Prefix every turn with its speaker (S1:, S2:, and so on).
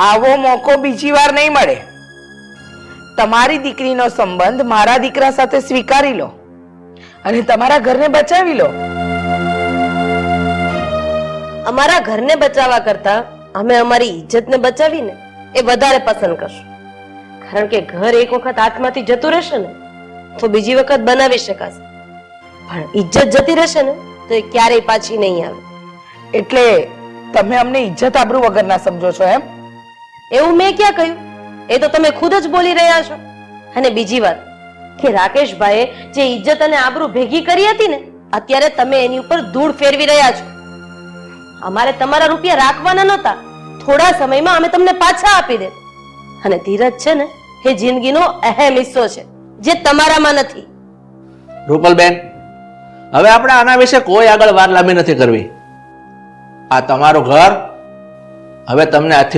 S1: આવો મોકો બીજી વાર નહીં મળે. તમારી દીકરીનો સંબંધ મારા દીકરા સાથે સ્વીકારી લો અને તમારા ઘરને બચાવી લો.
S2: અમારા ઘરને બચાવવા કરતા અમે અમારી ઇજ્જતને બચાવીને એ વધારે પસંદ કરશું. કારણ કે ઘર એક વખત હાથમાંથી જતું રહેશે ને તો બીજી વખત બનાવી શકાશે, પણ ઇજ્જત જતી રહેશે ને તો એ ક્યારેય પાછી નહીં આવે.
S1: એટલે તમે અમને ઇજ્જત આબરૂ વગરના સમજો છો એમ?
S2: એવું મેં ક્યાં કહ્યું? એ તો તમે ખુદ જ બોલી રહ્યા છો. અને બીજી વાત કે રાકેશભાઈએ જે ઇજ્જત અને આબરૂ ભેગી કરી હતી ને, અત્યારે તમે એની ઉપર ધૂળ ફેરવી રહ્યા છો. અમારે તમારા રૂપિયા રાખવાના નહોતા, થોડા સમયમાં અમે તમને પાછા આપી દે. અને ધીરજ છે ને એ જિંદગીનો અહેમ હિસ્સો છે જે તમારામાં નથી.
S3: રૂપલબેન, હવે આપણે આના વિશે કોઈ આગળ વાત લાંબી નથી કરવી. આ તમારું ઘર હવે તમને આથી